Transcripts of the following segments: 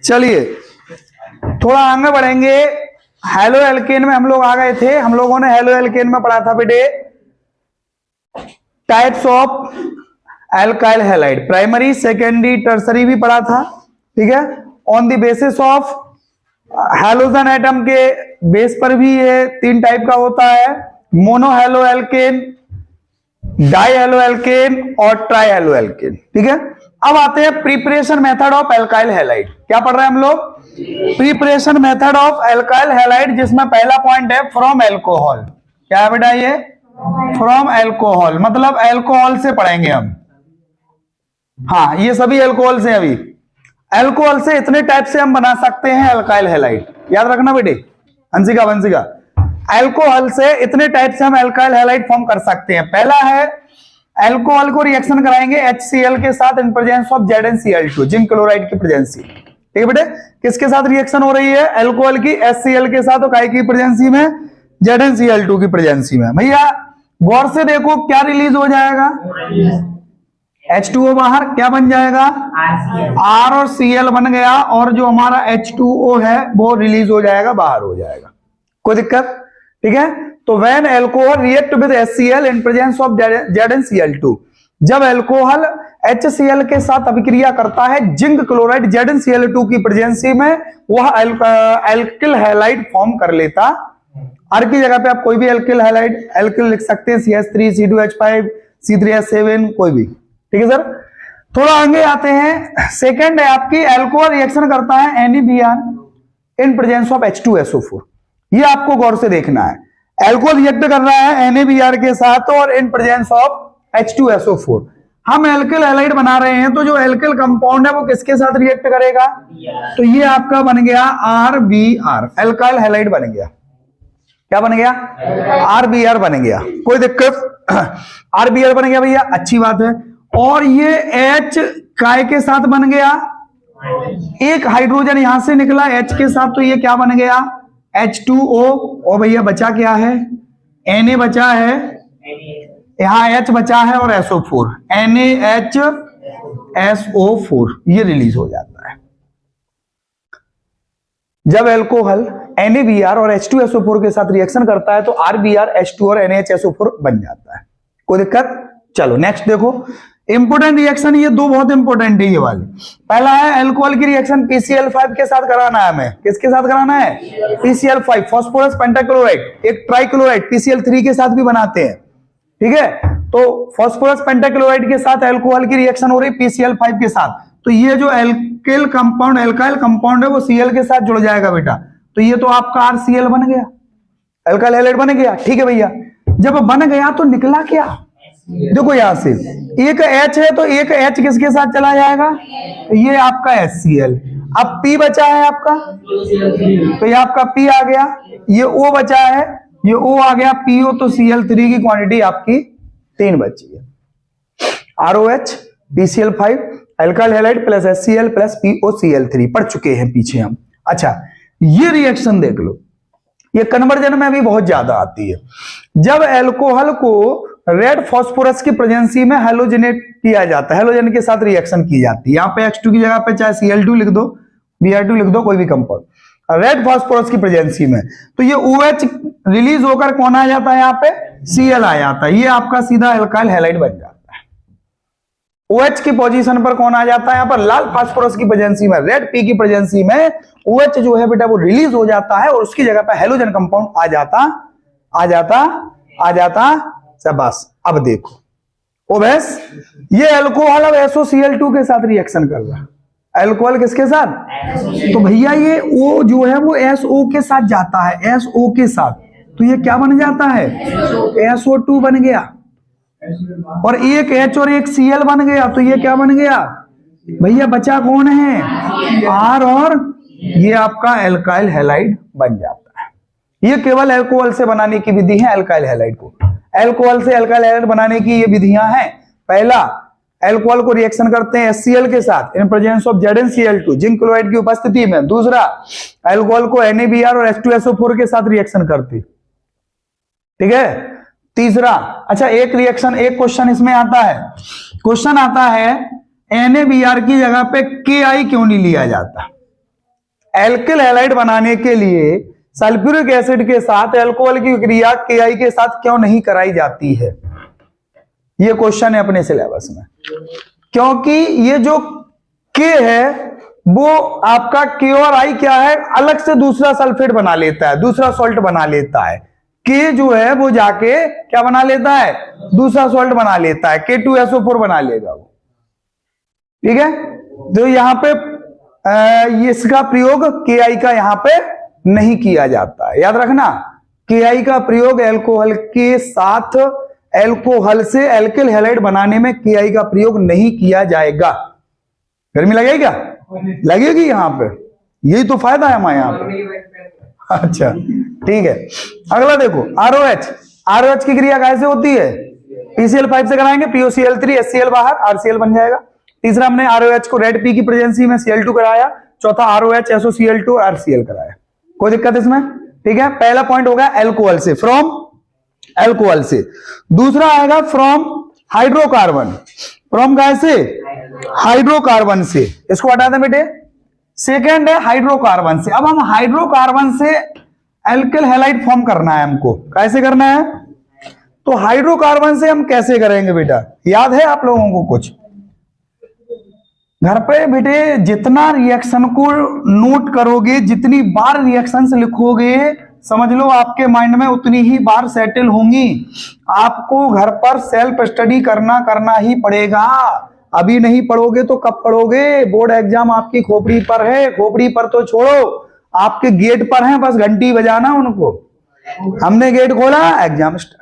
चलिए थोड़ा आगे बढ़ेंगे। हेलो एल्केन में हम लोग आ गए थे। हम लोगों ने हेलो एल्केन में पढ़ा था बेटे types of alkyl halide, primary secondary tertiary भी पढ़ा था, ठीक है। On the basis of halogen atom के बेस पर भी ये 3 टाइप का होता है, mono halo alkane, die halo alkane और ट्राई हेलो एल्केन, ठीक है। अब आते हैं preparation method of alkyl halide. क्या पढ़ रहे हैं हम लोग? Preparation method of alkyl halide, जिसमें पहला पॉइंट है फ्रॉम एल्कोहल। क्या है बेटा ये? फ्रॉम एल्कोहल, मतलब एल्कोहल से पढ़ेंगे हम। हाँ, ये सभी एल्कोहल से। अभी एल्कोहल से इतने टाइप से हम बना सकते हैं एल्काइल हैलाइड, याद रखना बेटे। हंसिका वंसिका, एल्कोहल से इतने टाइप से हम एल्काइल हैलाइड फॉर्म कर सकते हैं। पहला है एल्कोहल को रिएक्शन कराएंगे HCl के साथ in presence of ZnCl2, zinc chloride की प्रेजेंसी। ठीक है बेटे, किसके साथ रिएक्शन हो रही है? एल्कोहल की HCl के साथ, और काय की प्रेजेंसी में? ZnCl2 की प्रेजेंसी में। भैया गौर से देखो क्या रिलीज हो जाएगा? H2O बाहर क्या बन जाएगा? R और Cl बन गया, और जो हमारा H2O है वो रिलीज हो जाएगा, बाहर हो जाएगा। कोई दिक्कत? ठीक है। तो when alcohol react with HCl in presence of ZnCl2, जब एल्कोहल HCl के साथ अभिक्रिया करता है जिंक क्लोराइड ZnCl2 की प्रेजेंसी में, वह एल्किल हैलाइड फॉर्म कर लेता। आर की जगह पे आप कोई भी एल्किल हैलाइड एल्किल लिख सकते हैं, CH3, C2H5, C3H7, कोई भी। ठीक है सर। थोड़ा आगे आते हैं। सेकेंड है आपकी, एल्कोहल रिएक्शन करता है NaBr in presence of H2SO4। ये आपको गौर से देखना है। एल्कोहल रिएक्ट कर रहा है NaBr के साथ और इन प्रेजेंस ऑफ H2SO4। हम एल्किल हैलाइड बना रहे हैं, तो जो एल्किल कंपाउंड है वो किसके साथ रिएक्ट करेगा? तो ये आपका बन गया RBr, एल्काइल हैलाइड बन गया। क्या बन गया? RBr बन गया। कोई दिक्कत? RBr बन गया भैया, अच्छी बात है। और ये H काय के साथ बन गया, एक हाइड्रोजन यहां से निकला H के साथ, तो ये क्या बन गया? H2O। और भैया बचा क्या है? Na बचा है, यहां H बचा है और SO4, NaHSO4, ये रिलीज हो जाता है। जब एल्कोहल NaBr और H2SO4 के साथ रिएक्शन करता है तो RBr, H2 और NaHSO4 बन जाता है। कोई दिक्कत? चलो नेक्स्ट देखो, इंपोर्टेंट रिएक्शन, ये 2 बहुत इंपोर्टेंट है ये वाले। पहला है एल्कोहल की रिएक्शन PCl5 के साथ कराना है हमें। किसके साथ कराना है? PCl5, phosphorus pentachloride. एक ट्राइक्लोराइड PCl3 के साथ भी बनाते हैं, ठीक है। तो फास्फोरस पेंटाक्लोराइड के साथ एल्कोहल की रिएक्शन हो रही PCl5 के साथ, तो ये जो एल्काइल कंपाउंड है वो Cl के साथ जुड़ जाएगा बेटा। तो ये तो आपका RCl बन गया, एल्काइल हैलाइड बन गया। ठीक है भैया, जब बन गया तो निकला क्या? देखो यहां से एक H है, तो एक H किसके साथ चला जाएगा? ये आपका HCl। अब P बचा है आपका, तो ये आपका P आ गया। ये O बचा है, ये O आ गया, PO। तो Cl3 की क्वांटिटी आपकी 3 बची है। ROH, PCl5, alkyl halide plus HCl plus POCl3 पढ़ चुके हैं पीछे हम। अच्छा, ये रिएक्शन देख लो, ये कन्वर्जन में भी बहुत ज्यादा आती है। जब एल्कोहल को रेड फास्फोरस की प्रेजेंसी में हैलोजनेट किया जाता है, हैलोजन के साथ रिएक्शन की जाती है। यहाँ पे H2 की जगह पे चाहे Cl2 लिख दो, Br2 लिख दो, कोई भी कंपाउंड, रेड फास्फोरस की प्रेजेंसी में, तो ये OH रिलीज होकर कौन आ जाता है? यहाँ पे Cl आ जाता है। ये आपका सीधा एल्काइल हैलाइड बन जाता है। OH की पोजीशन पर कौन आ जाता है? यहाँ पर लाल फास्फोरस की प्रेजेंसी में, रेड P की प्रेजेंसी में OH जो है बेटा वो रिलीज हो जाता है, और उसकी जगह पर हैलोजन कंपाउंड आ जाता। बस अब देखो, ओ बस ये एल्कोहल अब SOCl2 के साथ रिएक्शन कर रहा है। एल्कोहल किसके साथ? तो भैया ये O जो है वो SO के साथ जाता है, SO के साथ, तो ये क्या बन जाता है? SO2 बन गया। और एक H और एक Cl बन गया, तो ये क्या बन गया भैया? बचा कौन है? R, और ये आपका एल्काइल हैलाइड बन जाता है। ये केवल एल्कोहल से बनाने की विधि है एल्काइल हैलाइड को। एल्कोहल से एल्काइल हैलाइड बनाने की ये विधियां हैं। पहला, एल्कोहल को रिएक्शन करते हैं HCl के साथ in presence of ZnCl2, zinc chloride की उपस्थिति में। दूसरा, एल्कोहल को NaBr और H2SO4 के साथ रिएक्शन करती, ठीक है। तीसरा, अच्छा एक क्वेश्चन इसमें आता है, क्वेश्चन आता है NaBr की जगह पे Ki क्यों नहीं लिया जाता? एल्किल हैलाइड बनाने के लिए सल्फ्यूरिक एसिड के साथ अल्कोहल की क्रिया Ki के साथ क्यों नहीं कराई जाती है? ये क्वेश्चन है अपने सिलेबस में, क्योंकि ये जो K है वो आपका K और I क्या है, अलग से दूसरा सल्फेट बना लेता है, दूसरा सॉल्ट बना लेता है। K जो है वो जाके क्या बना लेता है, दूसरा सॉल्ट बना लेता है, K2SO4 बना लेगा वो। ठीक है, तो यहां पे इसका प्रयोग Ki का यहां पे नहीं किया जाता है, याद रखना। Ki का प्रयोग अल्कोहल के साथ अल्कोहल से एल्किल हैलाइड बनाने में Ki का प्रयोग नहीं किया जाएगा। गर्मी लगेगी क्या? लगेगी यहां पे, यही तो फायदा है हमारे यहां पे। अच्छा ठीक है, अगला देखो ROH की क्रिया कैसे होती है? PCl5 से कराएंगे, POCl3 HCl बाहर, RCl बन जाएगा। तीसरा हमने ROH को रेड पी की प्रेजेंसी में Cl2 कराया, चौथा ROH SOCl2 RCl कराया। कोई दिक्कत इसमें? ठीक है, पहला पॉइंट होगा अल्कोहल से, फ्रॉम अल्कोहल से। दूसरा आएगा फ्रॉम हाइड्रोकार्बन, फ्रॉम कैसे? हाइड्रोकार्बन से, इसको हटा दें बेटे। सेकेंड है हाइड्रोकार्बन से। अब हम हाइड्रोकार्बन से एल्किल हैलाइड फॉर्म करना है हमको, कैसे करना है? तो हाइड्रोकार्बन से हम कैसे करेंगे बेटा, याद है आप लोगों को कुछ? घर पे बेटे जितना रिएक्शन को नोट करोगे, जितनी बार रिएक्शंस लिखोगे, समझ लो आपके माइंड में उतनी ही बार सेटल होंगी। आपको घर पर सेल्फ स्टडी करना ही पड़ेगा। अभी नहीं पढ़ोगे तो कब पढ़ोगे? बोर्ड एग्जाम आपकी खोपड़ी पर है, खोपड़ी पर तो छोड़ो, आपके गेट पर है, बस घंटी बजाना उनको। हमने गेट खोला, एग्जाम स्टार्ट।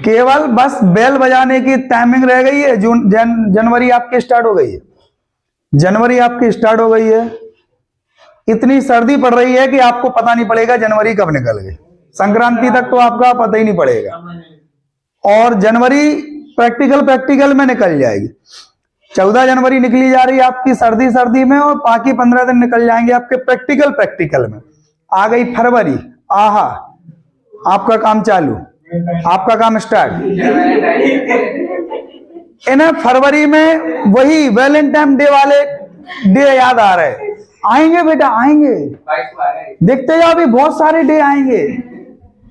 केवल बस बेल बजाने की टाइमिंग रह गई है। जनवरी आपकी स्टार्ट हो गई है, जनवरी आपकी स्टार्ट हो गई है। इतनी सर्दी पड़ रही है कि आपको पता नहीं पड़ेगा जनवरी कब निकल गई। संक्रांति तक तो आपका पता ही नहीं पड़ेगा, और जनवरी प्रैक्टिकल में निकल जाएगी। 14 जनवरी निकली जा रही है आपकी सर्दी में, और बाकी 15 दिन निकल जाएंगे आपके प्रैक्टिकल में। आ गई फरवरी, आहा, आपका काम चालू, आपका काम स्टार्ट। इन्हें फरवरी में वही वैलेंटाइन डे वाले डे याद आ रहे। आएंगे बेटा, आएंगे, देखते जाओ, अभी बहुत सारे डे आएंगे।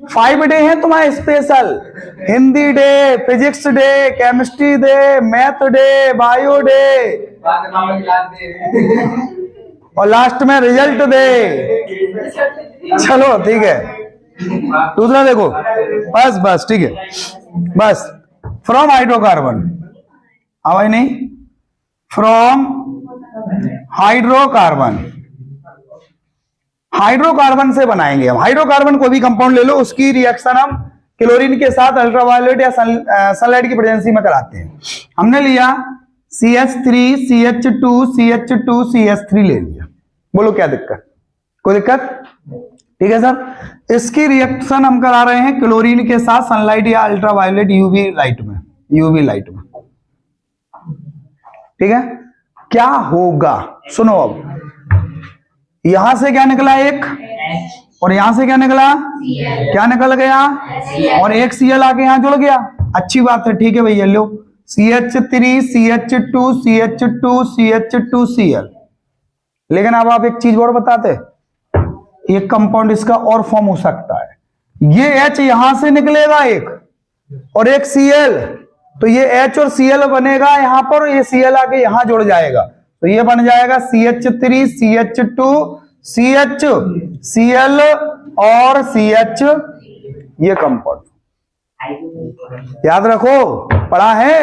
5 डे हैं तुम्हारे special, Hindi day, physics day, chemistry day, math day, bio day, और लास्ट में रिजल्ट डे। चलो ठीक है, दूसरा देखो, बस ठीक है, बस फ्रॉम हाइड्रोकार्बन, आवाज नहीं, फ्रॉम हाइड्रोकार्बन से बनाएंगे हम। हाइड्रोकार्बन कोई भी कंपाउंड ले लो, उसकी रिएक्शन हम क्लोरीन के साथ अल्ट्रावायलेट या सनलाइट की प्रेजेंसी में कराते हैं। हमने लिया CH3 CH2 CH2 CH3 ले लिया, बोलो क्या दिक्कत? कोई दिक्कत? ठीक है सर, इसकी रिएक्शन हम करा रहे हैं क्लोरीन के साथ सनलाइट या अल्ट्रावायलेट यूवी लाइट में। ठीक है, क्या होगा सुनो। अब यहां से क्या निकला? एक, और यहां से क्या निकला? क्या निकल गया? और एक Cl आके यहां जुड़ गया। अच्छी बात है, ठीक है भैया, लो CH3 CH2 CH2 CH2 Cl। लेकिन अब आप एक चीज और बताते, एक कंपाउंड इसका और फॉर्म हो सकता है। ये H यहां से निकलेगा एक, और एक Cl, तो ये H और Cl बनेगा यहां पर, ये Cl आके यहां जुड़ जाएगा, तो ये बन जाएगा CH3 CH2 CH Cl और CH, ये कंपाउंड। याद रखो, पढ़ा है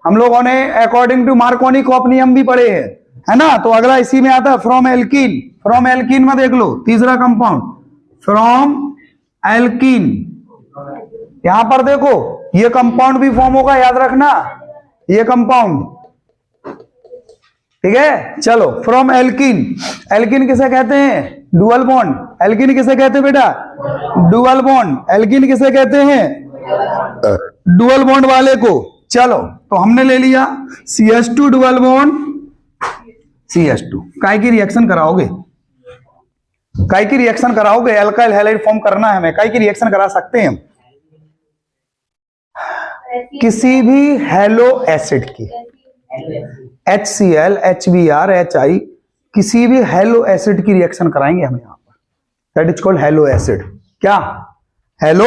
हम लोगों ने, अकॉर्डिंग टू मार्कोनी-कॉप नियम भी पढ़े हैं, है ना? तो अगला इसी में आता है फ्रॉम एल्कीन। फ्रॉम एल्कीन में देख लो तीसरा कंपाउंड, फ्रॉम एल्कीन। यहां पर देखो ये कंपाउंड भी फॉर्म होगा, याद रखना, ये कंपाउंड। ठीक है, चलो फ्रॉम एल्कीन। एल्कीन किसे कहते हैं? Dual bond. एल्कीन किसे कहते हैं बेटा? Dual bond. एल्कीन किसे कहते हैं? डुअल बॉन्ड वाले को। चलो, तो हमने ले लिया CH2 डुअल बॉन्ड CH2। काय की रिएक्शन कराओगे? काय की रिएक्शन कराओगे? अल्काइल हैलाइड फॉर्म करना है हमें, काय की रिएक्शन करा सकते हैं हम? किसी भी हेलो एसिड की, HCl, HBr, HI, किसी भी हेलो एसिड की रिएक्शन कराएंगे हम यहां पर, that is called halo acid. क्या? Halo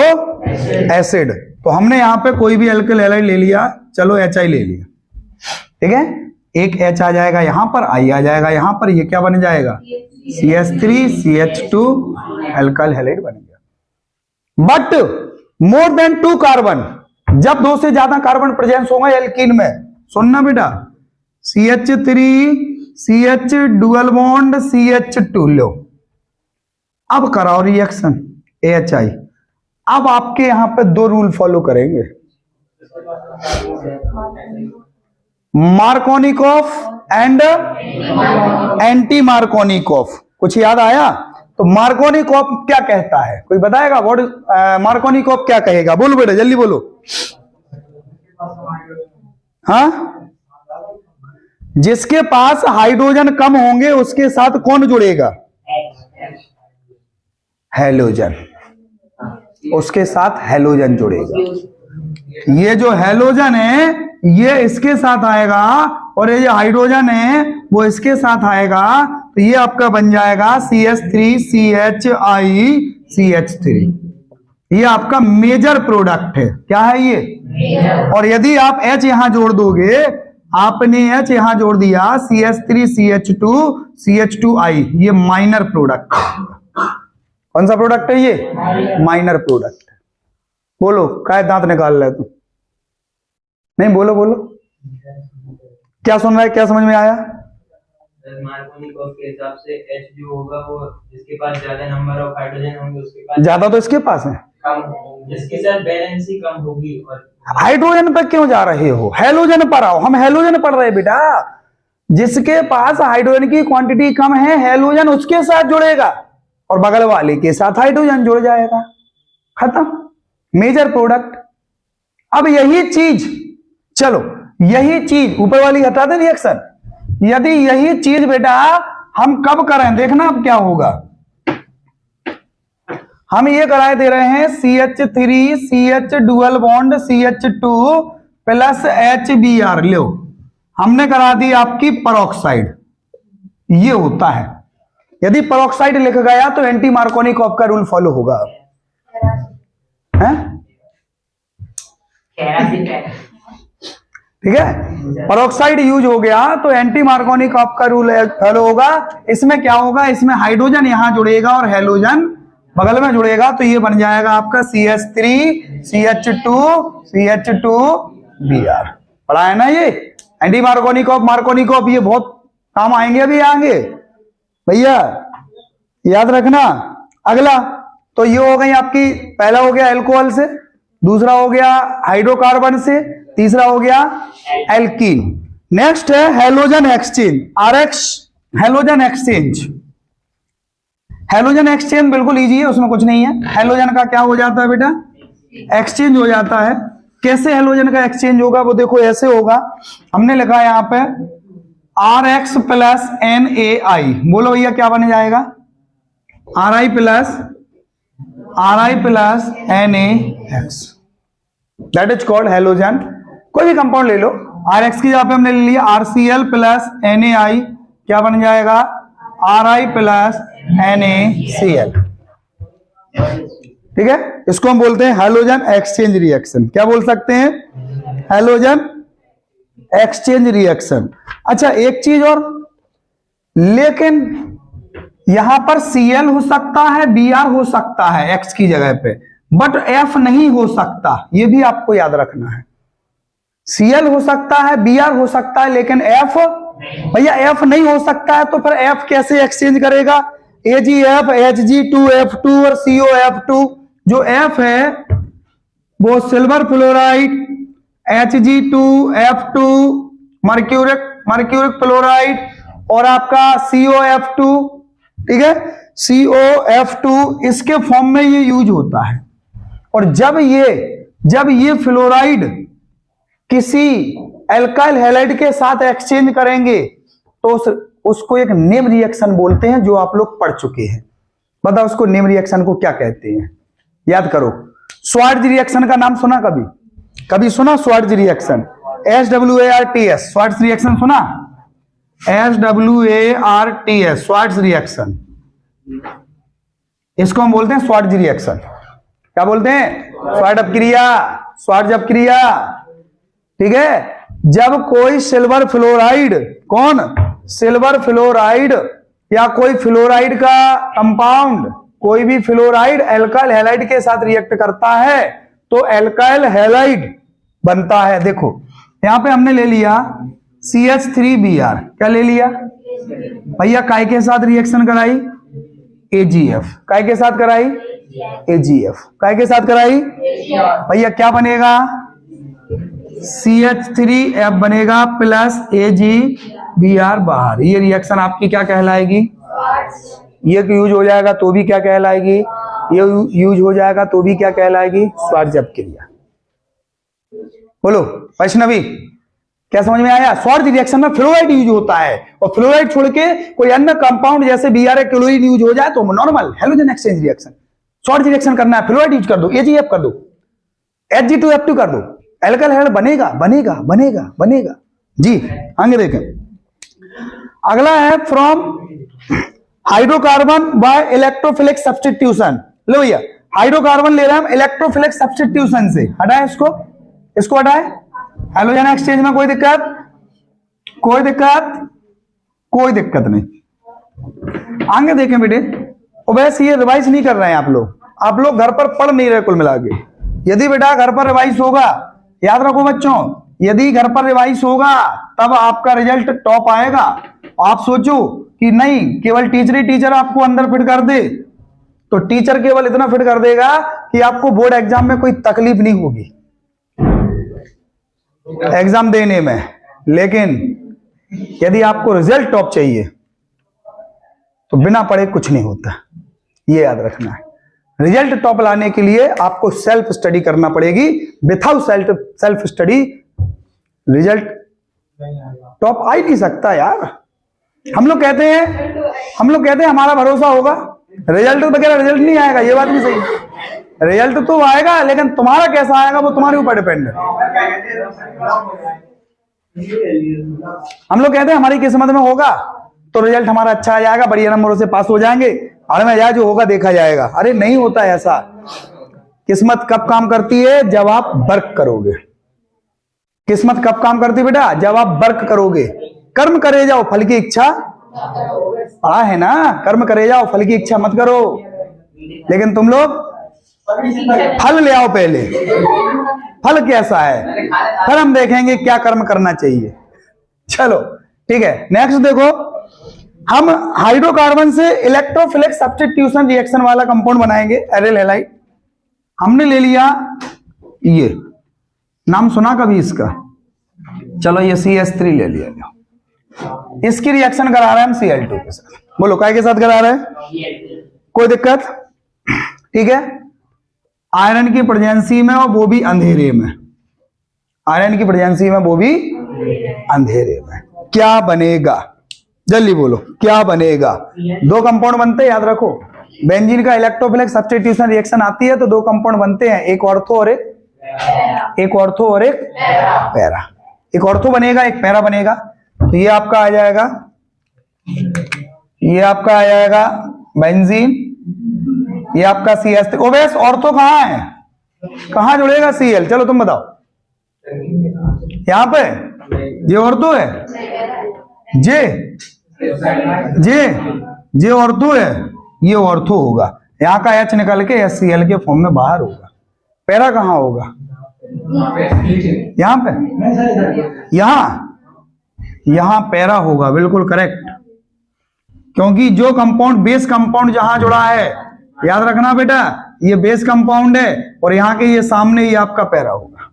acid. तो हमने यहां पे कोई भी अल्किल हैलाइड ले लिया, चलो HI ले लिया, ठीक है, एक H आ जाएगा यहां पर, I आ जाएगा यहां पर, ये क्या बन जाएगा? CH3CH2 अल्काइल हैलाइड बन गया। बट मोर देन 2 कार्बन, जब 2 से ज्यादा कार्बन प्रेजेंस होगा एल्कीन में, सुनना बेटा, CH3 CH dual bond CH2 लो, अब कराओ रिएक्शन AHI। अब आपके यहां पे 2 रूल फॉलो करेंगे, मार्कोनिकॉफ एंड एंटी मार्कोनिकॉफ। कुछ याद आया? तो मार्कोनिकॉफ क्या कहता है, कोई बताएगा? व्हाट मार्कोनिकॉफ क्या कहेगा? बोलो बेटा जल्दी बोलो। हाँ, जिसके पास हाइड्रोजन कम होंगे उसके साथ कौन जुड़ेगा? हेलोजन, उसके साथ हेलोजन जुड़ेगा। ये जो हेलोजन है ये इसके साथ आएगा और ये जो हाइड्रोजन है वो इसके साथ आएगा, तो ये आपका बन जाएगा CH3CHI CH3। ये आपका मेजर प्रोडक्ट है। क्या है ये? और यदि आप H यहां जोड़ दोगे, आपने H यहां जोड़ दिया, CH3CH2 CH2I, ये माइनर प्रोडक्ट है। कौन सा प्रोडक्ट है ये? माइनर प्रोडक्ट है। बोलो, काय दांत निकाल रहे तू? नहीं, बोलो बोलो, क्या सुन रहा है, क्या समझ में आया? मार्कोनिकॉफ के हिसाब से H जो होगा वो जिसके पास ज्यादा नंबर ऑफ हाइड्रोजन होंगे उसके पास, ज्यादा तो इसके पास है, कम जिसके साथ बैलेंस ही कम होगी। और हाइड्रोजन पर क्यों जा रहे हो? हेलोजन पर आओ, हम हेलोजन पढ़ रहे हैं बेटा। जिसके पास हाइड्रोजन की क्वांटिटी कम है, हेलोजन उसके साथ जुड़ेगा और बगल वाले के साथ हाइड्रोजन जुड़ जाएगा, खत्म, मेजर प्रोडक्ट। अब यही चीज, चलो यही चीज ऊपर वाली हटा दे रिएक्शन, यदि यही चीज बेटा हम कब करें, देखना अब क्या होगा। हम ये कराए दे रहे हैं CH3 CH dual bond CH2 plus HBr, लो हमने करा दी आपकी परऑक्साइड। ये होता है, यदि परऑक्साइड लिख गया तो एंटी मार्कोनिकॉफ का रूल फॉलो होगा। ठीक है, परऑक्साइड यूज हो गया तो एंटी मार्कोनिकॉफ का रूल फॉलो होगा। इसमें क्या होगा, इसमें हाइड्रोजन यहां जुड़ेगा और हेलोजन बगल में जुड़ेगा, तो ये बन जाएगा आपका CH3 CH2 CH2Br। पढ़ा है ना ये? एंटी मार्कोनिकॉफ, मार्कोनिकॉफ ये बहुत काम आएंगे अभी आगे भैया, याद रखना। अगला तो ये हो गई आपकी, पहला हो गया एल्कोहल से, दूसरा हो गया हाइड्रोकार्बन से, तीसरा हो गया एल्कीन। नेक्स्ट है halogen exchange, RX halogen exchange. Halogen exchange बिल्कुल इजी है, उसमें कुछ नहीं है। हेलोजन का क्या हो जाता है बेटा? एक्सचेंज हो जाता है। कैसे हेलोजन का एक्सचेंज होगा वो देखो, ऐसे होगा। हमने लिखा है यहां पे RX प्लस NaI, बोलो भैया क्या बन जाएगा? RI plus NaX, that is called halogen. कोई भी कंपाउंड ले लो, RX की जगह पे हमने ले लिया RCl प्लस NaI, क्या बन जाएगा? RI plus NaCl। ठीक है, इसको हम बोलते हैं हेलोजन एक्सचेंज रिएक्शन। क्या बोल सकते हैं? Halogen exchange reaction. अच्छा एक चीज और, लेकिन यहां पर Cl हो सकता है, Br हो सकता है X की जगह पे, बट F नहीं हो सकता, ये भी आपको याद रखना है। Cl हो सकता है, Br हो सकता है, लेकिन F, भैया F नहीं हो सकता है तो फिर F कैसे एक्सचेंज करेगा? AgF, Hg2F2 और COF2। जो F है वो silver fluoride, Hg2F2 mercuric fluoride और आपका COF2, ठीक है, COF2 इसके फॉर्म में ये यूज होता है। और जब ये फ्लोराइड किसी एल्काइल हैलाइड के साथ एक्सचेंज करेंगे तो उसको एक नेम रिएक्शन बोलते हैं, जो आप लोग पढ़ चुके हैं। बताओ उसको नेम रिएक्शन को क्या कहते हैं? याद करो। स्वार्ट्ज रिएक्शन का नाम सुना कभी? कभी सुना Swarts reaction? SWARTS Swarts reaction सुना? SWARTS स्वार्ट्ज रिएक्शन, इसको हम बोलते हैं स्वार्ट्ज रिएक्शन। क्या बोलते हैं? स्वार्ट अपक्रिया, स्वार्ट्ज अपक्रिया। ठीक है, जब कोई सिल्वर फ्लोराइड, कौन? सिल्वर फ्लोराइड या कोई फ्लोराइड का कंपाउंड, कोई भी फ्लोराइड एल्काइल हैलाइड के साथ रिएक्ट करता है तो एल्काइल हैलाइड बनता है। देखो यहां पे हमने ले लिया CH3Br, क्या ले लिया भैया? काय के साथ रिएक्शन कराई? AgF। काय के साथ कराई? AgF। काय के साथ कराई भैया? क्या बनेगा? CH3F बनेगा प्लस AgBr बाहर। ये रिएक्शन आपकी क्या कहलाएगी? ये यूज हो जाएगा तो भी क्या कहलाएगी? ये यूज हो जाएगा तो भी क्या कहलाएगी? स्वार्ट्ज अपक्रिया। बोलो वैष्णवी, क्या समझ में आया? स्वार्ट्ज रिएक्शन में फ्लोराइड यूज होता है और फ्लोराइड छोड़ के कोई अन्य कंपाउंड जैसे Br क्लोरीन यूज हो जाए तो normal halogen exchange reaction. Swarts reaction करना है, फ्लोराइड यूज कर दो, AgF कर दो, Hg2F2 कर दो, एल्काइल हैलाइड बनेगा बनेगा बनेगा बनेगा जी। आगे देखें, अगला है from hydrocarbon by electrophilic substitution. लो भैया, हाइड्रोकार्बन ले रहे हैं हम इलेक्ट्रोफिलिक सब्स्टिट्यूशन से। हटाए इसको, इसको हटाए। हैलोजन एक्सचेंज में कोई दिक्कत? कोई दिक्कत? कोई दिक्कत नहीं। आगे देखें बेटे, वैसे ये रिवाइज नहीं कर रहे हैं आप लोग घर पर पढ़ नहीं रहे कुल मिला के। यदि बेटा घर पर रिवाइज होगा, याद रखो बच्चों, यदि घर पर रिवाइज होगा तब आपका रिजल्ट टॉप आएगा। आप सोचो कि नहीं केवल टीचर ही टीचर आपको अंदर फिट कर दे, तो टीचर केवल इतना फिट कर देगा कि आपको बोर्ड एग्जाम में कोई तकलीफ नहीं होगी एग्जाम देने में। लेकिन यदि आपको रिजल्ट टॉप चाहिए तो बिना पढ़े कुछ नहीं होता, ये याद रखना है। रिजल्ट टॉप लाने के लिए आपको सेल्फ स्टडी करना पड़ेगी। Without self study result top आ ही नहीं सकता यार। हम लोग कहते हैं हमारा भरोसा होगा, रिजल्ट वगैरह रिजल्ट नहीं आएगा, ये बात भी सही है। रिजल्ट तो आएगा लेकिन तुम्हारा कैसा आएगा वो तुम्हारे ऊपर डिपेंड है। हम लोग कहते हैं हमारी किस्मत में होगा तो रिजल्ट हमारा अच्छा आ जाएगा, बढ़िया नंबरों से पास हो जाएंगे, और में जाए जो होगा देखा जाएगा। अरे नहीं होता ऐसा। किस्मत कब काम करती है? जब आप वर्क करोगे। किस्मत कब काम करती है बेटा? जब आप वर्क करोगे। कर्म करे जाओ, फल की इच्छा पढ़ा है ना, कर्म करे जाओ, फल की इच्छा मत करो। लेकिन तुम लोग फल ले आओ पहले, फल कैसा है फिर हम देखेंगे क्या कर्म करना चाहिए। चलो ठीक है, नेक्स्ट देखो, हम हाइड्रोकार्बन से इलेक्ट्रोफिलिक सब्स्टिट्यूशन रिएक्शन वाला कंपाउंड बनाएंगे, एरिल हैलाइड। हमने ले लिया, ये नाम सुना कभी इसका? चलो ये CH3 ले लिया, इसकी रिएक्शन करा रहे हैं हम Cl2 के साथ। बोलो काय के साथ करा रहे हैं? कोई दिक्कत? ठीक है, आयरन की प्रेजेंसी में और वो भी अंधेरे में। आयरन की प्रेजेंसी में वो भी अंधेरे में। क्या बनेगा? जल्दी बोलो क्या बनेगा? दो कंपाउंड बनते हैं, याद रखो। बेंजीन का इलेक्ट्रोफिलिक सब्स्टिट्यूशन रिएक्शन आती है तो दो कंपाउंड बनते हैं, एक ऑर्थो और एक ऑर्थो और एक पैरा। एक ऑर्थो बनेगा, एक पैरा बनेगा। तो ये आपका आ जाएगा, ये आपका आ जाएगा बेंजीन, ये आपका CH3। ओवेस ऑर्थो कहां है? कहां जुड़ेगा Cl? चलो तुम बताओ। यहां पे ये ऑर्थो है, जे ऑर्थो है, ये ऑर्थो होगा। यहाँ का H निकल के HCl के फॉर्म में बाहर होगा। पैरा कहाँ होगा? यहाँ पे, यहाँ पैरा होगा, बिल्कुल करेक्ट। क्योंकि जो कंपाउंड बेस कंपाउंड जहां जुड़ा है, याद रखना बेटा, ये बेस कंपाउंड है और यहाँ के ये सामने ये आपका पैरा होगा।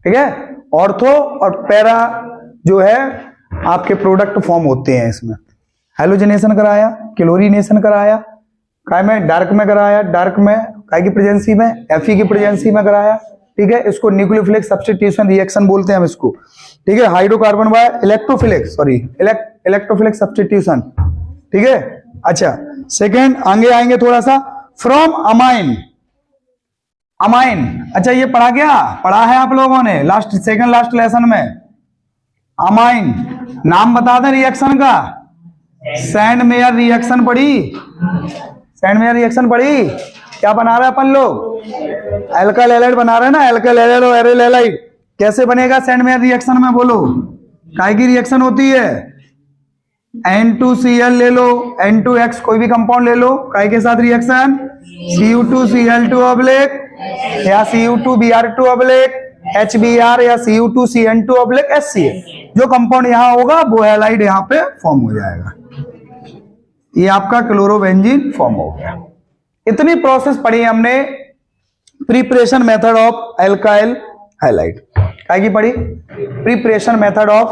ठीक है, ऑर्थो और पैरा जो है आपके प्रोडक्ट फॉर्म होते हैं। इसमें हैलोजनेशन कराया, क्लोरीनेशन कराया, काय में डार्क में कराया, डार्क में काय की प्रेजेंसी में, Fe की प्रेजेंसी में कराया। ठीक है, इसको न्यूक्लियोफिलिक सब्स्टिट्यूशन रिएक्शन बोलते हैं हम इसको। ठीक है, हाइड्रोकार्बन बाय इलेक्ट्रोफिलिक सब्स्टिट्यूशन। ठीक है, अच्छा सेकेंड आगे आएंगे थोड़ा सा। From amine, amine. अच्छा ये पढ़ा क्या, पढ़ा है आप लोगों ने लास्ट सेकंड लास्ट लेसन में। अमाइन नाम बता दें रिएक्शन का। सैंड मेयर रिएक्शन पढ़ी, सैंड मेयर रिएक्शन पढ़ी। क्या बना रहे हैं अपन लोग, एल्काइल हैलाइड बना रहे हैं ना, एल्काइल हैलाइड और एराइल हैलाइड। कैसे बनेगा सैंड मेयर रिएक्शन में, बोलो। काय की रिएक्शन होती है, N2Cl ले लो, N2X कोई भी कंपाउंड ले लो, काय के साथ रिएक्शन Cu2Cl2 ऑब्लिक या Cu2Br2 ऑब्लिक HBr या Cu2CN2 ऑब्लिक HCl। जो कंपाउंड यहां होगा वो हैलाइड यहां पे फॉर्म हो जाएगा। ये आपका क्लोरोबेंजीन फॉर्म हो गया। इतनी प्रोसेस पढ़ी हमने preparation method of alkyl halide. काय की पढ़ी, प्रिपरेशन मेथड ऑफ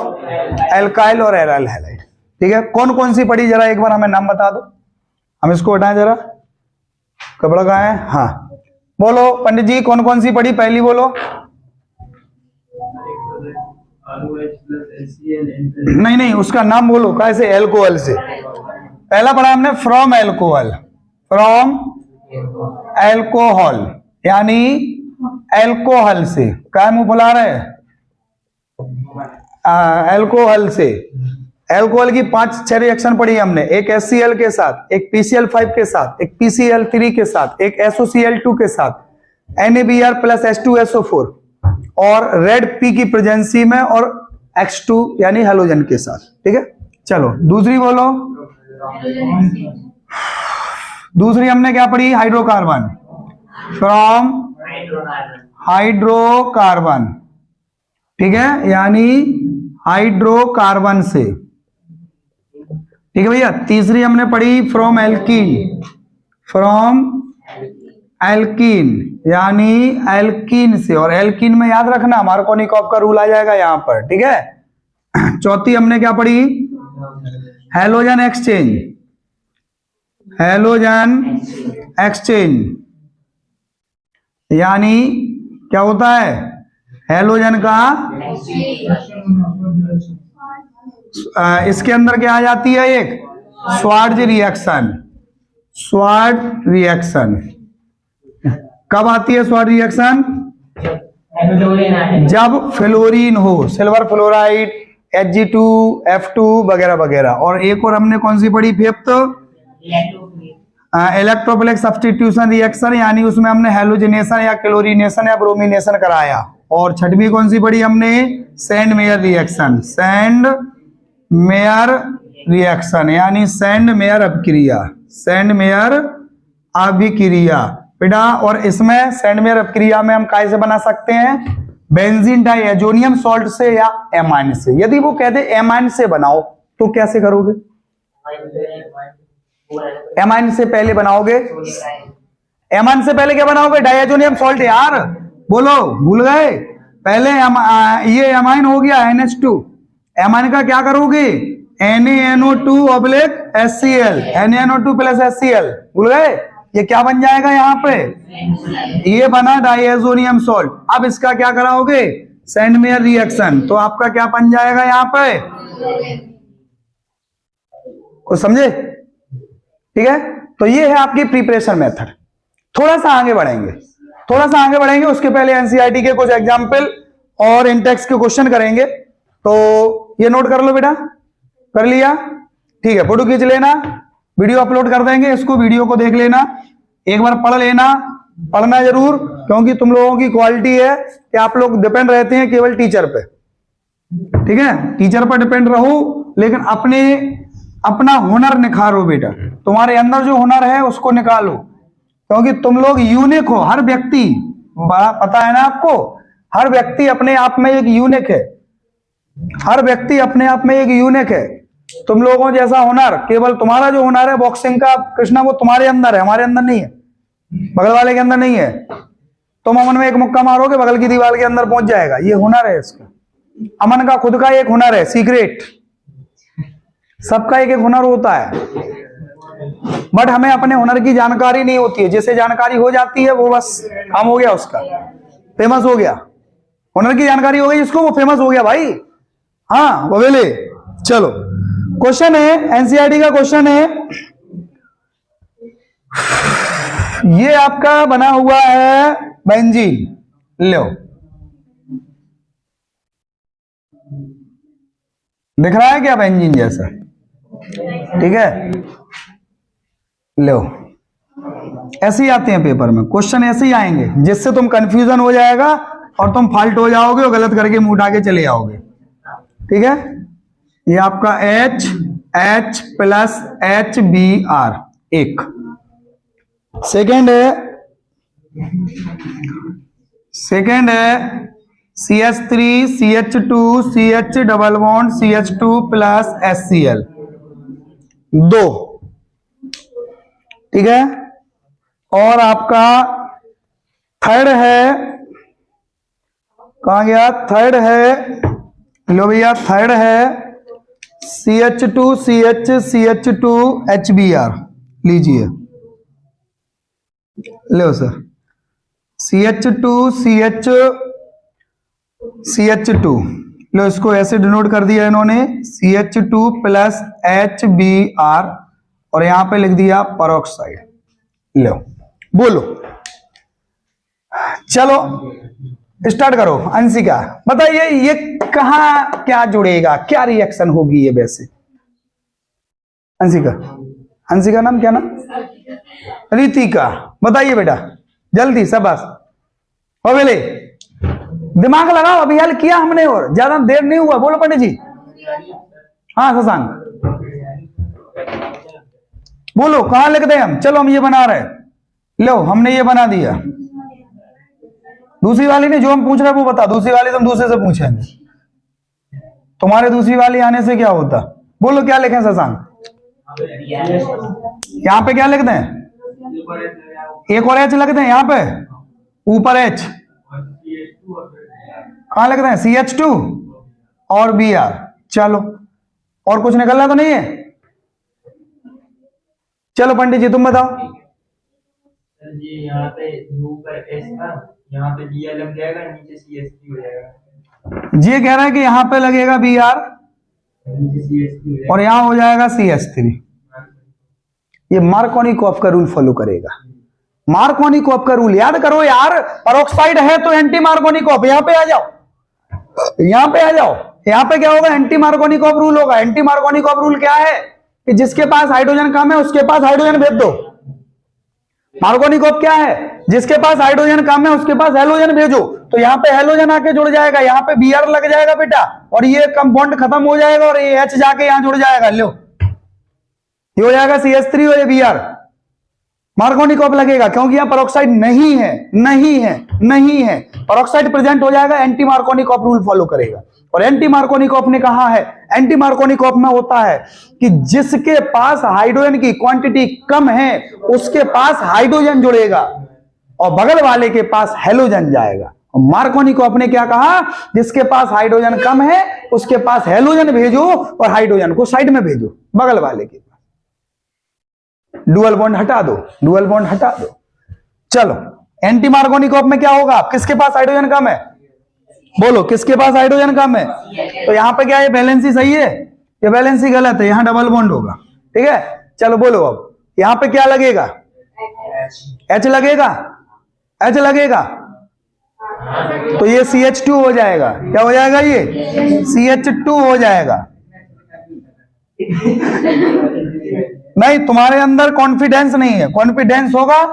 एल्काइल और एराइल हैलाइड। ठीक है, कौन कौन सी पढ़ी जरा एक बार हमें नाम बता दो, हम इसको हटाएं जरा, कपड़ा कहाँ है। हाँ बोलो पंडित जी, कौन कौन सी पढ़ी, पहली बोलो। नहीं नहीं उसका नाम बोलो, कैसे, एल्कोहल से। पहला पढ़ा हमने फ्रॉम एल्कोहल, फ्रॉम एल्कोहल यानी एल्कोहल से। क्या मुंह फुला रहे हैं, एल्कोहल से। एल्कोहल की 5-6 रिएक्शन पढ़ी हमने, एक HCl के साथ, एक PCl5 के साथ, एक PCl3 के साथ, एक SOCl2 के साथ, NaBr प्लस H2SO4 और रेड पी की प्रेजेंसी में और X2 यानी हेलोजन के साथ। ठीक है, चलो दूसरी बोलो। दूसरी हमने क्या पढ़ी, हाइड्रोकार्बन, फ्रॉम हाइड्रोकार्बन। ठीक है, यानी हाइड्रोकार्बन से। ठीक है भैया। तीसरी हमने पढ़ी फ्रॉम एल्कीन, फ्रॉम एल्कीन यानी एल्कीन से, और एल्कीन में याद रखना मार्कोनिकॉफ का रूल आ जाएगा यहां पर। ठीक है। चौथी हमने क्या पढ़ी, हेलोजन एक्सचेंज, हेलोजन एक्सचेंज यानी क्या होता है, हेलोजन का इसके अंदर क्या आ जाती है, एक स्वार्ज रिएक्शन। स्वार्ज रिएक्शन कब आती है स्वार्ज रिएक्शन, जब फ्लोरीन हो, सिल्वर फ्लोराइड, Hg2F2 वगैरह वगैरह। और एक और हमने कौन सी पढ़ी, फिफ्थ, इलेक्ट्रोफिलिक सब्स्टिट्यूशन रिएक्शन, यानी उसमें हमने हेलोजिनेशन या क्लोरीनेशन या ब्रोमिनेशन कराया। और छठवीं कौन सी पढ़ी हमने, sand mayor reaction, sand mayor reaction यानी सैंड मेयर अभिक्रिया, सैंड मेयर अभिक्रिया बेटा। और इसमें सैंड मेयर अभिक्रिया में हम कैसे बना सकते हैं, बेंजीन डाइएजोनियम सॉल्ट से या एमाइन से। यदि वो कहते एमाइन से बनाओ तो कैसे करोगे, एमाइन से पहले बनाओगे, एमाइन से पहले क्या बनाओगे, डाइएजोनियम सॉल्ट। यार बोलो भूल गए, पहले ये एमाइन हो गया NH2, एमाइन का क्या करोगे, NaNO2 oblique HCl, NaNO2 plus HCl। भूल गए, ये क्या बन जाएगा यहाँ पे, ये बना डाइएजोनियम सॉल्ट। अब इसका क्या कराओगे, सैंड मेयर रिएक्शन, तो आपका क्या बन जाएगा यहाँ पे, कुछ समझे। ठीक है, तो ये है आपकी प्रिपरेशन मेथड। थोड़ा सा आगे बढ़ेंगे, थोड़ा सा आगे बढ़ेंगे, उसके पहले एनसीईआरटी के कुछ एग्जाम्पल और इंटेक्स के क्वेश्चन करेंगे। तो ये नोट कर लो बेटा, कर लिया, ठीक है, फोटो खींच लेना, वीडियो अपलोड कर देंगे, इसको वीडियो को देख लेना, एक बार पढ़ लेना, पढ़ना जरूर, क्योंकि तुम लोगों की क्वालिटी है कि आप लोग डिपेंड रहते हैं केवल टीचर पे। ठीक है, टीचर पर डिपेंड रहो, लेकिन अपना हुनर निखारो बेटा। तुम्हारे अंदर जो हुनर है उसको निकालो, क्योंकि तुम लोग यूनिक हो। हर व्यक्ति, पता है ना आपको, हर व्यक्ति अपने आप में एक यूनिक है, हर व्यक्ति अपने आप में एक यूनिक है। तुम लोगों जैसा हुनर, केवल तुम्हारा जो हुनर है बॉक्सिंग का कृष्णा, वो तुम्हारे अंदर है, हमारे अंदर नहीं है, बगल वाले के अंदर नहीं है। तुम अमन में एक मुक्का मारोगे, बगल की दीवार के अंदर पहुंच जाएगा, ये हुनर है इसका। अमन का खुद का एक हुनर है, सीक्रेट। सबका एक एक हुनर होता है, बट हमें अपने हुनर की जानकारी नहीं होती है। जैसे जानकारी हो जाती है वो बस काम हो गया, उसका फेमस हो गया। हुनर की जानकारी हो गई इसको, वो फेमस हो गया भाई। हाँ बवेले, चलो क्वेश्चन है, एनसीईआरटी का क्वेश्चन है, ये आपका बना हुआ है बेंजीन। लो, दिख रहा है क्या बेंजीन जैसा? ठीक है, लो, ऐसे ही आते हैं पेपर में क्वेश्चन, ऐसे ही आएंगे जिससे तुम कंफ्यूजन हो जाएगा और तुम फाल्ट हो जाओगे और गलत करके मुंह उठा के चले आओगे। ठीक है, ये आपका H प्लस HBr एक। सेकेंड है CH3 CH2 CH double bond CH2 plus HCl दो। ठीक है, और आपका थर्ड है, कहां गया? थर्ड है, लो भैया, थर्ड है CH2 CH2 HBr, लीजिए, लो सर, CH2 CH2, लो इसको ऐसे डिनोट कर दिया इन्होंने CH2 प्लस HBr और यहां पे लिख दिया पेरोक्साइड। लो, बोलो, चलो स्टार्ट करो। अंशिका बताइए ये कहां क्या जुड़ेगा, क्या रिएक्शन होगी ये? वैसे अंशिका नाम क्या नाम? रितिका, बताइए बेटा जल्दी, शाबाश। हो बेले, दिमाग लगाओ, अभी हल किया हमने और ज्यादा देर नहीं हुआ। बोलो पंडित जी। हाँ शशांक, बोलो कहां लिख दें हम? चलो हम ये बना रहे, लो हमने ये बना दिया। दूसरी वाली ने जो हम पूछ रहे वो बता, दूसरी वाली तुम दूसरे से पूछेंगे। तुम्हारे दूसरी वाली आने से क्या होता? बोलो क्या लिखें शशांक? यहाँ पे क्या लिख दें? एक और H लिख दें यहाँ पे, ऊपर H, कहां लिख दें? CH2 और Br। चलो, और कुछ निकलना तो नहीं है? चलो पंडित जी तुम बताओ। जी यहाँ पे ऊपर S था, यहाँ पे Br लग जाएगा, नीचे CH3 हो जाएगा। ये कह रहा है कि यहाँ पे लगेगा Br नीचे CH3 हो जाएगा, और यहां हो जाएगा CH3। ये मार्कोनिकॉफ का रूल फॉलो करेगा। मार्कोनिकॉफ का रूल याद करो यार, पेरोक्साइड है तो एंटी मार्कोनिकॉफ। यहां पे आ जाओ, यहां पे आ जाओ। यहां पे क्या होगा? एंटी मार्कोनिकॉफ रूल होगा। एंटी मार्कोनिकॉफ रूल क्या है कि जिसके पास हाइड्रोजन कम है उसके पास हाइड्रोजन भेज दो। मार्कोनिकॉफ क्या है? जिसके पास हाइड्रोजन कम है उसके पास हेलोजन भेजो। तो यहाँ पे हेलोजन आके जुड़ जाएगा, यहाँ पे Br लग जाएगा बेटा, और ये कंपाउंड खत्म हो जाएगा और ये H जाके यहां जुड़ जाएगा। लो, ये हो जाएगा CH3 और ये Br। मार्कोनिकॉफ लगेगा क्योंकि यहां पेरोक्साइड नहीं है, नहीं है, नहीं है। पेरोक्साइड प्रेजेंट हो जाएगा, एंटी मार्कोनिकॉफ रूल फॉलो करेगा। और एंटी मार्कोनिकॉफ ने कहा है, एंटी मार्कोनिकॉफ में होता है कि जिसके पास हाइड्रोजन की क्वांटिटी कम है उसके पास हाइड्रोजन जुड़ेगा और बगल वाले के पास हेलोजन जाएगा। और मार्कोनिकॉफ ने क्या कहा? जिसके पास हाइड्रोजन कम है उसके पास हेलोजन भेजो और हाइड्रोजन को साइड में भेजो, बगल वाले के पास। डुअल बॉन्ड हटा दो, डुअल बॉन्ड हटा दो। चलो, एंटी मार्कोनिकॉफ में क्या होगा? किसके पास हाइड्रोजन कम है? बोलो किसके पास हाइड्रोजन कम है? तो यहां पे क्या है? बैलेंसी सही है, ये बैलेंसी गलत है, यहां डबल बॉन्ड होगा। ठीक है, चलो बोलो अब यहां पे क्या लगेगा? H लगेगा, H लगेगा, तो ये CH2 हो जाएगा। क्या हो जाएगा? ये CH2 हो जाएगा। नहीं, तुम्हारे अंदर कॉन्फिडेंस नहीं है। कॉन्फिडेंस होगा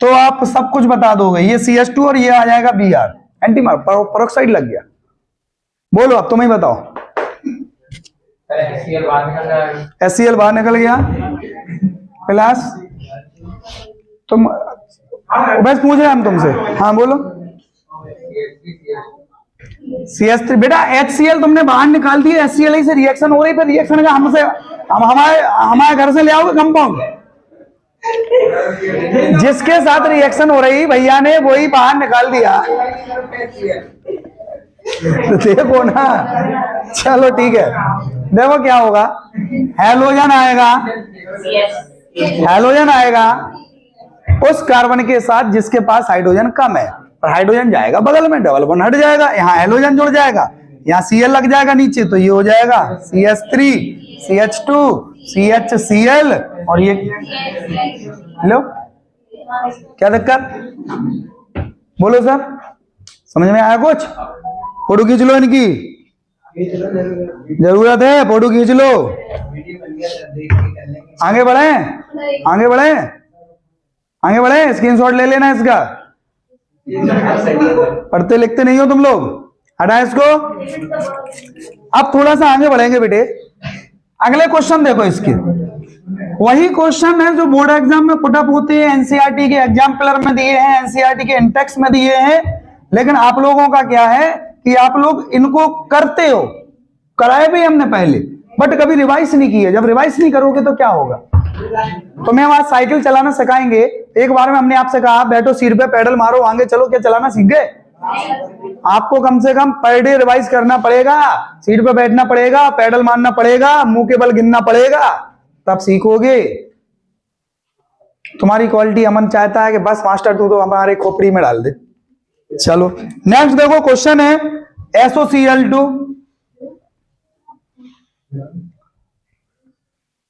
तो आप सब कुछ बता दोगे। ये CH2 और ये आ जाएगा Br, एंटी पेरोक्साइड लग गया। बोलो अब तुम ही बताओ। HCl बाहर निकल गया प्लस, तुम बस पूछ रहे हैं हम तुमसे। हाँ बोलो। CH3 बेटा, HCl तुमने बाहर निकाल दिया, HCl से रिएक्शन हो रही, फिर रिएक्शन का हमसे हमारे घर से ले आओगे कंपाउंड। जिसके साथ रिएक्शन हो रही भैया ने वही बाहर निकाल दिया। तो देखो ना, चलो ठीक है, देखो क्या होगा। हेलोजन आएगा, हेलोजन आएगा उस कार्बन के साथ जिसके पास हाइड्रोजन कम है, और हाइड्रोजन जाएगा बगल में, डबल बॉन्ड हट जाएगा, यहाँ हेलोजन जुड़ जाएगा, यहाँ Cl लग जाएगा नीचे, तो ये हो जाएगा CH3 CH2 CHCl और ये लो। क्या दिक्कत? बोलो सर, समझ में आया कुछ? फोटो खींच लो इनकी, जरूरत है, फोटो खींच लो। आगे बढ़े, आगे बढ़े, आगे बढ़े, स्क्रीनशॉट ले लेना इसका। पढ़ते लिखते नहीं हो तुम लोग, हटा इसको। अब थोड़ा सा आगे बढ़ेंगे बेटे, अगले क्वेश्चन देखो इसके। वही क्वेश्चन है जो बोर्ड एग्जाम में पुटअप होते हैं, एनसीईआरटी के एग्जाम्पलर में दिए हैं, एनसीईआरटी के इंटेक्स में दिए हैं, लेकिन आप लोगों का क्या है कि आप लोग इनको करते हो, कराए भी हमने पहले, बट कभी रिवाइज नहीं किए। जब रिवाइज नहीं करोगे तो क्या होगा? तो मैं आज साइकिल चलाना सिखाएंगे। एक बार में हमने आपसे कहा बैठो सीट पे, पेडल मारो, आगे चलो, क्या चलाना सीख गए? आपको कम से कम पर डे रिवाइज करना पड़ेगा, सीट पे बैठना पड़ेगा, पेडल मारना पड़ेगा, मुंह के बल गिनना पड़ेगा, तब सीखोगे। तुम्हारी क्वालिटी अमन चाहता है कि बस मास्टर तू तो हमारे खोपड़ी में डाल दे। चलो नेक्स्ट देखो, क्वेश्चन है SOCl2।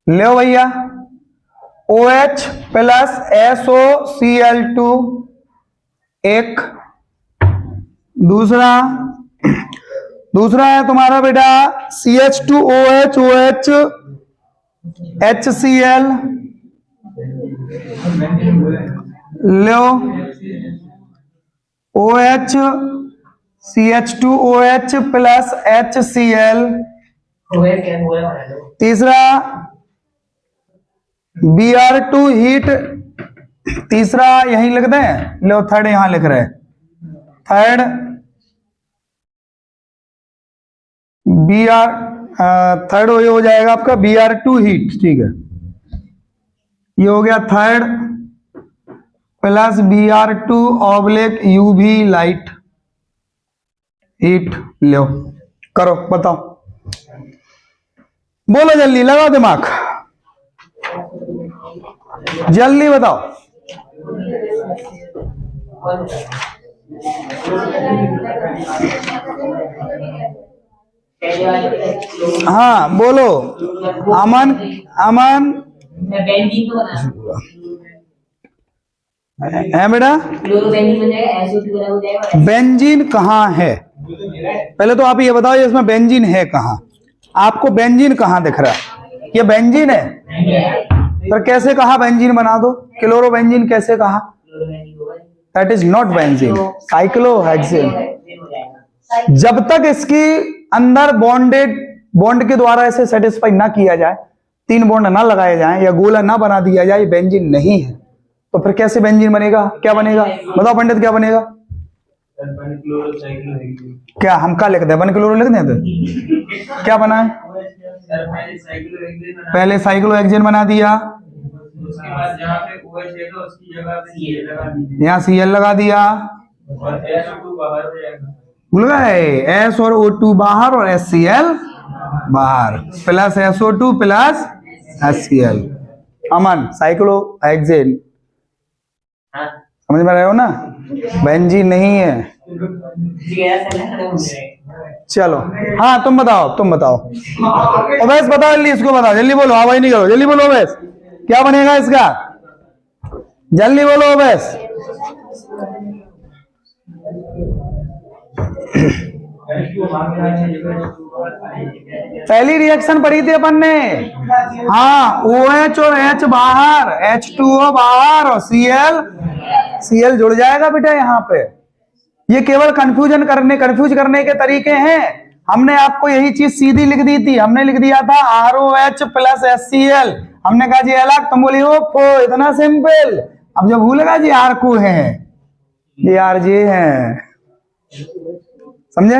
लो भैया, OH प्लस SOCl2 एक। दूसरा है तुम्हारा बेटा CH2OH OH HCl। लो OH CH2OH प्लस HCl। तीसरा Br2 हीट, तीसरा यहीं लिख दें, लो थर्ड यहां लिख रहे हैं, थर्ड थर्ड ये हो जाएगा आपका Br2 हीट, ठीक है, ये हो गया third, plus Br2 oblique UV light heat. लो करो, बताओ, बोलो जल्दी, लगाओ दिमाग, जल्दी बताओ। हाँ बोलो, अमन, अमन है बेटा। बेंजीन कहाँ है? पहले तो आप ये बताओ इसमें बेंजीन है कहाँ? आपको बेंजीन कहाँ दिख रहा है? ये बेंजीन है, पर कैसे कहा बेंजीन बना दो? क्लोरोबेंजीन कैसे कहा? That is not benzene, cyclohexane. जब तक इसकी अंदर बॉन्ड के द्वारा इसे सेटिस्फाई ना किया जाए, 3 बॉन्ड ना लगाए जाए या गोला ना बना दिया जाए, बेंजीन नहीं है। तो फिर कैसे बेंजीन बनेगा? क्या बनेगा बताओ पंडित, क्या बनेगा? क्या हम क्या लिख दे? वन क्लोरो लिख दें तो क्या बना है? पहले साइक्लोहेक्सेन बना दिया, उसके बाद जहाँ पे OH है तो उसकी जगह पे Cl लगा दीजिए, यहाँ Cl लगा दिया, और SO2 बाहर हो जाएगा। भूल गए? S और O2 बाहर और HCl बाहर, प्लस SO2 प्लस HCl। अमन, साइक्लोहेक्सेन समझ में रहे हो ना? बेंजीन नहीं है। चलो हाँ तुम बताओ, तुम बताओ ओवैस, बताओ जल्दी, इसको बताओ जल्दी, बोलो हाँ भाई, नहीं करो जल्दी, बोलो ओवैस, क्या बनेगा इसका? जल्दी बोलो ओवैस। पहली रिएक्शन पढ़ी थी अपन ने, हाँ, OH और H बाहर, H2O बाहर और Cl जुड़ जाएगा बेटा यहाँ पे। ये केवल कंफ्यूज करने के तरीके हैं। हमने आपको यही चीज सीधी लिख दी थी, हमने लिख दिया था ROH प्लस HCl, हमने कहा जी अलग, तुम बोली ओफो, इतना सिंपल। अब जब भूलेगा जी आरकू है, ये RJ है, समझे?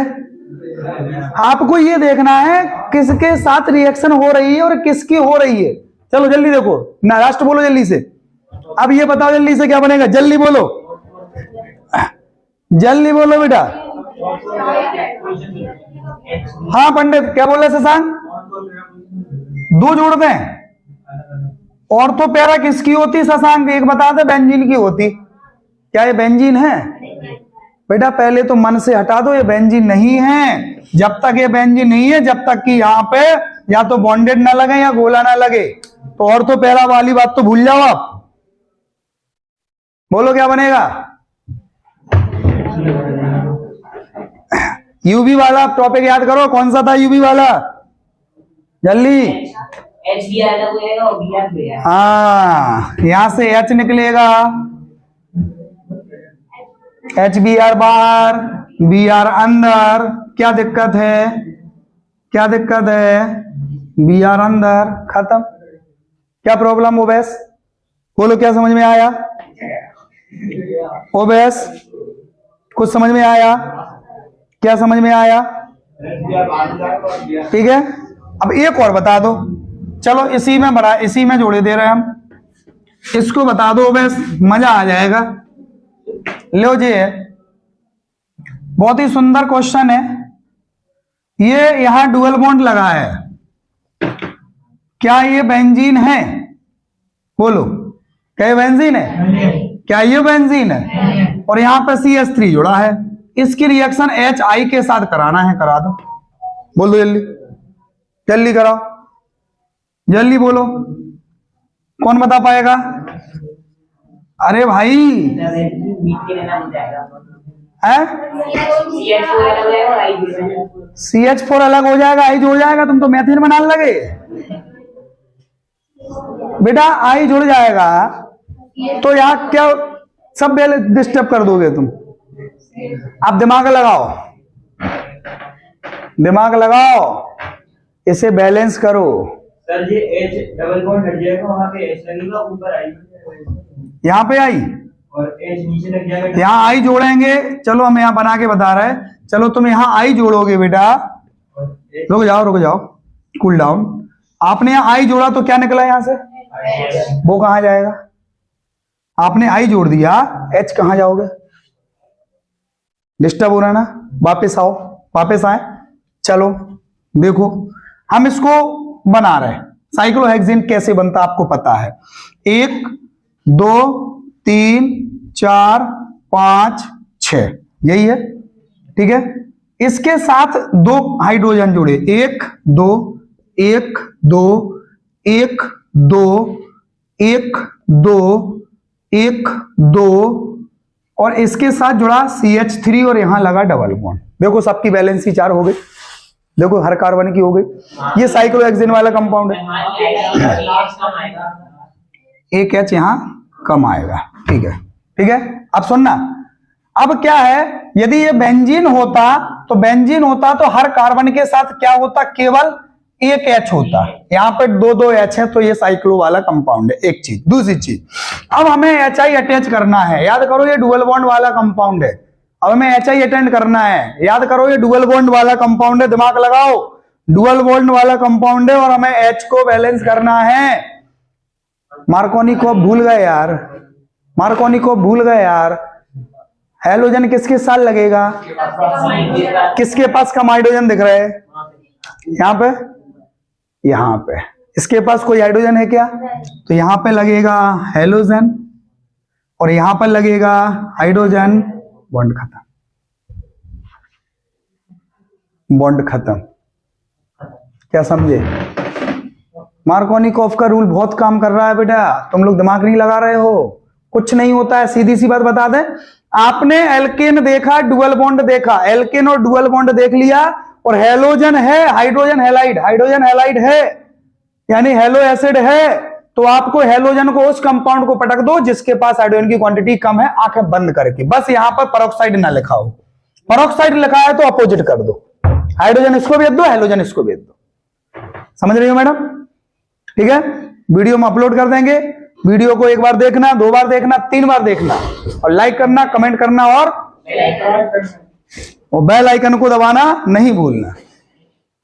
आपको ये देखना है किसके साथ रिएक्शन हो रही है और किसकी हो रही है। चलो जल्दी देखो ना, लास्ट बोलो जल्दी से। अब ये बताओ जल्दी से क्या बनेगा, जल्दी बोलो, जल्दी बोलो बेटा। हाँ पंडित, क्या बोल रहे शशांक? 2 जोड़ते हैं। ऑर्थो पैरा किसकी होती शशांक? एक बता दे, बेंजीन की होती। क्या ये बेंजीन है? बेटा पहले तो मन से हटा दो, ये बेंजीन नहीं है। जब तक ये बेंजीन नहीं है, जब तक कि यहाँ पे या तो बॉन्डेड ना लगे या गोला ना लगे, तो ऑर्थो पैरा वाली बात तो भूल जाओ आप। बोलो क्या बनेगा? यूवी वाला टॉपिक याद करो, कौन सा था यूवी वाला, जल्दी। HBr अलग हो जाएगा और Br हो जाएगा। हाँ, यहां से H निकलेगा, HBr बाहर, Br अंदर। क्या दिक्कत है, क्या दिक्कत है, Br अंदर, खत्म। क्या प्रॉब्लम हो बैस, बोलो क्या समझ में आया, ओ बैस कुछ समझ में आया, क्या समझ में आया, ठीक है। अब एक और बता दो, चलो इसी में बड़ा, इसी में जोड़े दे रहे हैं हम, इसको बता दो बस, मजा आ जाएगा। लो जी, बहुत ही सुंदर क्वेश्चन है ये। यहां डुअल बॉन्ड लगा है, क्या ये बेंजीन है, बोलो क्या ये बेंजीन है, क्या ये बेंजीन है, और यहां पर CH3 जुड़ा है। इसकी रिएक्शन HI के साथ कराना है, करा दो, बोल दो जल्दी, जल्दी कराओ, जल्दी बोलो, कौन बता पाएगा। अरे भाई है, CH4 अलग हो जाएगा, I जुड़ जाएगा, तुम तो मैथिन बनाने लगे बेटा। I जुड़ जाएगा तो यहाँ क्या सब डिस्टर्ब कर दोगे तुम। आप दिमाग लगाओ, दिमाग लगाओ, इसे बैलेंस करो। सर ये H डबल बॉन्ड हट जाएगा, वहां पे H लगेगा, ऊपर I यहाँ पे आई और H नीचे लग जाएगा। यहाँ आई जोड़ेंगे, चलो हम यहाँ बना के बता रहे हैं, चलो तुम यहाँ आई जोड़ोगे बेटा। रुक जाओ रुक जाओ, कूल डाउन। आपने यहाँ आई जोड़ा तो क्या निकला यहाँ से, वो कहाँ जाएगा। आपने आई जोड़ दिया, H कहाँ जाओगे, डिस्टर्ब हो रहा है ना। वापस आओ, वापस आए, चलो देखो हम इसको बना रहे हैं। साइक्लोहेक्सेन कैसे बनता आपको पता है, 1 2 3 4 5 6, यही है, ठीक है। इसके साथ 2 हाइड्रोजन जुड़े, 1 2 1 2 1 2 1 2 1 2, और इसके साथ जुड़ा CH3 और यहां लगा डबल बॉन्ड। देखो सबकी बैलेंसी 4 हो गई, देखो हर कार्बन की हो गई। ये साइक्लोहेक्सेन वाला कंपाउंड है, एक H यहां कम आएगा, ठीक है, ठीक है। अब सुनना, अब क्या है, यदि ये बेंजीन होता तो बेंजीन होता तो हर कार्बन के साथ क्या होता, केवल एक H होता। यहां पर 2 H है, तो ये साइक्लो वाला कंपाउंड है, एक चीज। दूसरी चीज, अब हमें HI अटैच करना है, याद करो ये डुअल बॉन्ड वाला कंपाउंड है। अब हमें HI अटेंड करना है, याद करो ये डुअल बॉन्ड वाला कंपाउंड है, दिमाग लगाओ, डुअल बॉन्ड वाला कंपाउंड है, और हमें H को बैलेंस करना है। मार्कोनी को भूल गए यार, मार्कोनी को भूल गए यार। हेलोजन किसके साथ लगेगा, किसके पास कम हाइड्रोजन दिख रहे हैं, यहां पे, यहां पे। इसके पास कोई हाइड्रोजन है क्या, तो यहां पे लगेगा हेलोजन, और यहां पर लगेगा हाइड्रोजन, बॉन्ड खत्म, बॉन्ड खत्म। क्या समझे, मार्कोनिकॉफ का रूल बहुत काम कर रहा है बेटा, तुम लोग दिमाग नहीं लगा रहे हो, कुछ नहीं होता है। सीधी सी बात बता दें, आपने एल्केन देखा, डुअल बॉन्ड देखा, एल्केन और डुअल बॉन्ड देख लिया, और हेलोजन है, हाइड्रोजन हैलाइड, हाइड्रोजन हैलाइड है, यानी हेलो एसिड है, तो आपको हेलोजन को, उस कंपाउंड को पटक दो जिसके पास हाइड्रोजन की क्वांटिटी कम है, आंखें बंद करके। बस यहां पर पेरोक्साइड ना लिखा हो, पेरोक्साइड लिखा है तो अपोजिट कर दो, हाइड्रोजन इसको भेज दो, हेलोजन इसको भेज दो। समझ रही हो मैडम, ठीक है। वीडियो में अपलोड कर देंगे, वीडियो को 1 बार देखना, 2 बार देखना, 3 बार देखना, और लाइक करना, कमेंट करना, और बेल आइकन को दबाना नहीं भूलना।